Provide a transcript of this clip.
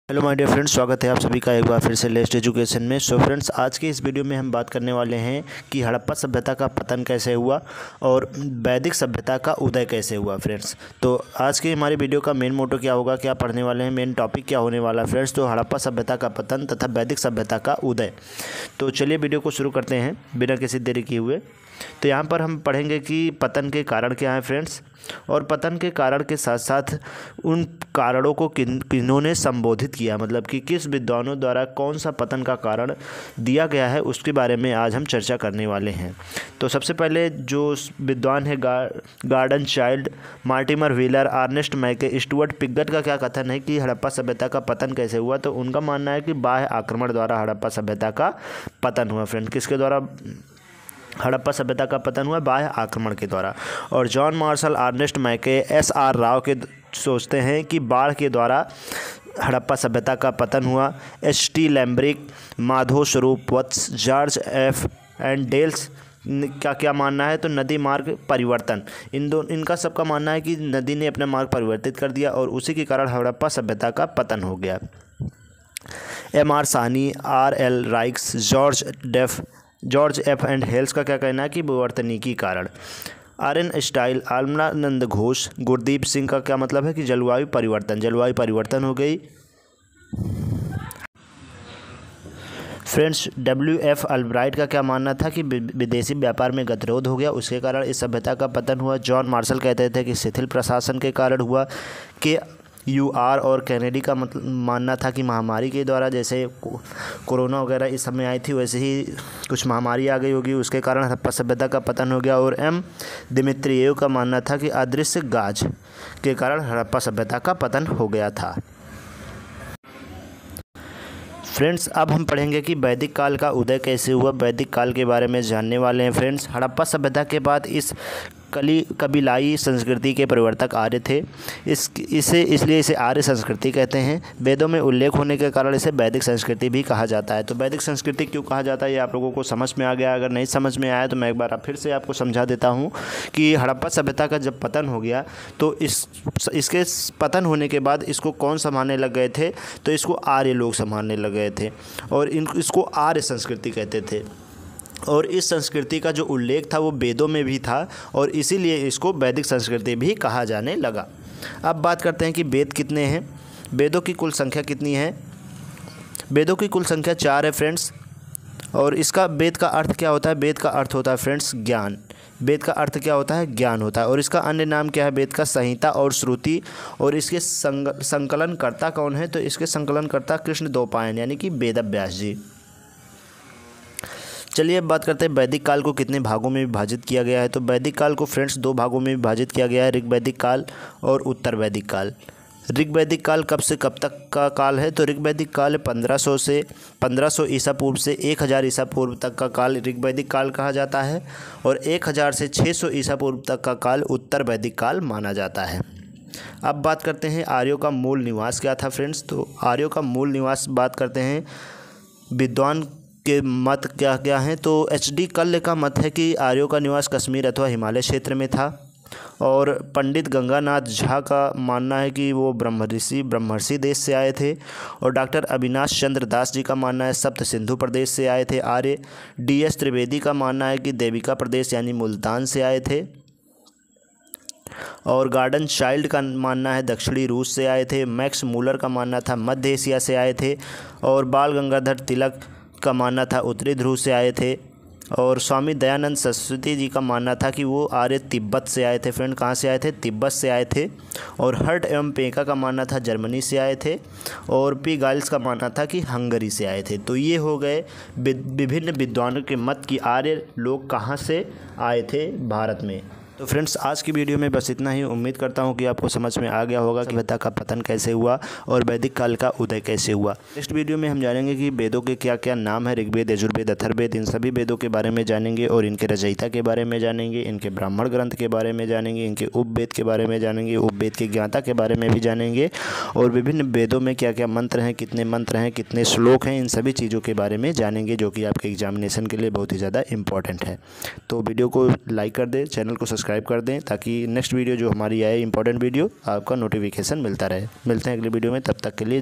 Hello my dear friends, स्वागत है आप सभी का एक बार फिर से लेटेस्ट एजुकेशन में। सो फ्रेंड्स, आज के इस वीडियो में हम बात करने वाले हैं कि हड़प्पा सभ्यता का पतन कैसे हुआ और वैदिक सभ्यता का उदय कैसे हुआ। फ्रेंड्स, तो आज की हमारी वीडियो का मेन मोटो क्या होगा, क्या पढ़ने वाले हैं, मेन टॉपिक क्या होने वाला है फ्रेंड्स, तो हड़प्पा सभ्यता का पतन तथा वैदिक सभ्यता का उदय। तो चलिए वीडियो को शुरू करते हैं बिना किसी देरी किए हुए। तो यहाँ पर हम पढ़ेंगे कि पतन के कारण क्या हैं फ्रेंड्स, और पतन के कारण के साथ साथ उन कारणों को किन्होंने संबोधित किया, मतलब कि किस विद्वानों द्वारा कौन सा पतन का कारण दिया गया है, उसके बारे में आज हम चर्चा करने वाले हैं। तो सबसे पहले जो विद्वान है Gordon Childe, Mortimer Wheeler, Ernest Mackay, Stuart Piggott का क्या कथन है कि हड़प्पा सभ्यता का पतन कैसे हुआ। तो उनका मानना है कि बाह्य आक्रमण द्वारा हड़प्पा सभ्यता का पतन हुआ। फ्रेंड, किसके द्वारा हड़प्पा सभ्यता का पतन हुआ? बाह्य आक्रमण के द्वारा। और जॉन मार्शल, अर्नेस्ट मैके, एस.आर. राव के सोचते हैं कि बाढ़ के द्वारा हड़प्पा सभ्यता का पतन हुआ। एच.टी. लैम्ब्रिक, माधो स्वरूप वत्स, जॉर्ज एफ. एंड डेल्स का क्या मानना है? तो नदी मार्ग परिवर्तन। इनका सबका मानना है कि नदी ने अपना मार्ग परिवर्तित कर दिया और उसी के कारण हड़प्पा सभ्यता का पतन हो गया। M.R. Sahni, R.L. Raikes, George F and Hales का क्या कहना है कि विवर्तनिकी कारण। R.N. स्टाइल, आलमनानंद घोष, गुरदीप सिंह का क्या मतलब है कि जलवायु परिवर्तन हो गई। Friends, W.F. अल्ब्राइट का क्या मानना था कि विदेशी व्यापार में गतिरोध हो गया, उसके कारण इस सभ्यता का पतन हुआ। जॉन मार्शल कहते थे कि शिथिल प्रशासन के कारण हुआ। KUR और कैनेडी का मानना था कि महामारी के द्वारा, जैसे कोरोना वगैरह इस समय आई थी वैसे ही कुछ महामारी आ गई होगी, उसके कारण हड़प्पा सभ्यता का पतन हो गया। और M. दिमित्रियेव का मानना था कि अदृश्य गाज के कारण हड़प्पा सभ्यता का पतन हो गया था। फ्रेंड्स, अब हम पढ़ेंगे कि वैदिक काल का उदय कैसे हुआ। वैदिक काल के बारे में जानने वाले हैं। फ्रेंड्स, हड़प्पा सभ्यता के बाद इस कबीलाई संस्कृति के प्रवर्तक आर्य थे। इसलिए इसे आर्य संस्कृति कहते हैं। वेदों में उल्लेख होने के कारण इसे वैदिक संस्कृति भी कहा जाता है। तो वैदिक संस्कृति क्यों कहा जाता है, ये आप लोगों को समझ में आ गया। अगर नहीं समझ में आया तो मैं एक बार फिर से आपको समझा देता हूँ कि हड़प्पा सभ्यता का जब पतन हो गया तो इसके पतन होने के बाद इसको कौन संभालने लग गए थे? तो इसको आर्य लोग संभालने लग गए थे और इसको आर्य संस्कृति कहते थे। और इस संस्कृति का जो उल्लेख था वो वेदों में भी था और इसीलिए इसको वैदिक संस्कृति भी कहा जाने लगा। अब बात करते हैं कि वेद कितने हैं, वेदों की कुल संख्या कितनी है। वेदों की कुल संख्या 4 है फ्रेंड्स। और इसका वेद का अर्थ क्या होता है? वेद का अर्थ होता है फ्रेंड्स ज्ञान। वेद का अर्थ क्या होता है? ज्ञान होता है। और इसका अन्य नाम क्या है? वेद का संहिता और श्रुति। और इसके संकलनकर्ता कौन है? तो इसके संकलनकर्ता कृष्णद्वैपायन यानी कि वेदव्यास जी। चलिए अब बात करते हैं वैदिक काल को कितने भागों में विभाजित किया गया है। तो वैदिक काल को फ्रेंड्स 2 भागों में विभाजित किया गया है, ऋग वैदिक काल और उत्तर वैदिक काल। ऋग वैदिक काल कब से कब तक का काल है? तो ऋग वैदिक काल 1500 ईसा पूर्व से 1000 ईसा पूर्व तक का काल ऋग वैदिक काल कहा जाता है और 1000 से 600 ईसा पूर्व तक का काल उत्तर वैदिक काल माना जाता है। अब बात करते हैं आर्यों का मूल निवास क्या था फ्रेंड्स। तो आर्यों का मूल निवास बात करते हैं, विद्वान के मत क्या क्या हैं। तो H.D. कल्ल का मत है कि आर्यों का निवास कश्मीर अथवा हिमालय क्षेत्र में था। और पंडित गंगानाथ झा का मानना है कि वो ब्रह्मर्षि देश से आए थे। और डॉक्टर अविनाश चंद्र दास जी का मानना है सप्त सिंधु प्रदेश से आए थे आर्य। D.S. त्रिवेदी का मानना है कि देविका प्रदेश यानी मुल्तान से आए थे। और गार्डन चाइल्ड का मानना है दक्षिणी रूस से आए थे। मैक्स मूलर का मानना था मध्य एशिया से आए थे। और बाल गंगाधर तिलक का मानना था उत्तरी ध्रुव से आए थे। और स्वामी दयानंद सरस्वती जी का मानना था कि वो आर्य तिब्बत से आए थे। फ्रेंड, कहाँ से आए थे? तिब्बत से आए थे। और हर्ट एवं पेका का मानना था जर्मनी से आए थे। और पी गाइल्स का मानना था कि हंगरी से आए थे। तो ये हो गए विभिन्न विद्वानों के मत कि आर्य लोग कहाँ से आए थे भारत में। तो फ्रेंड्स, आज की वीडियो में बस इतना ही। उम्मीद करता हूँ कि आपको समझ में आ गया होगा कि सभ्यता का पतन कैसे हुआ और वैदिक काल का उदय कैसे हुआ। नेक्स्ट वीडियो में हम जानेंगे कि वेदों के क्या क्या नाम है, ऋग्वेद, यजुर्वेद, अथर्ववेद, इन सभी वेदों के बारे में जानेंगे और इनके रचयिता के बारे में जानेंगे, इनके ब्राह्मण ग्रंथ के बारे में जानेंगे, इनके उपवेद के बारे में जानेंगे, उपवेद के ज्ञाता के बारे में भी जानेंगे और विभिन्न वेदों में क्या क्या मंत्र हैं, कितने श्लोक हैं, इन सभी चीज़ों के बारे में जानेंगे, जो कि आपके एग्जामिनेशन के लिए बहुत ही ज़्यादा इंपॉर्टेंट है। तो वीडियो को लाइक कर दें, चैनल को सब्सक्राइब कर दें ताकि नेक्स्ट वीडियो जो हमारी आए इंपॉर्टेंट वीडियो आपका नोटिफिकेशन मिलता रहे। मिलते हैं अगले वीडियो में, तब तक के लिए।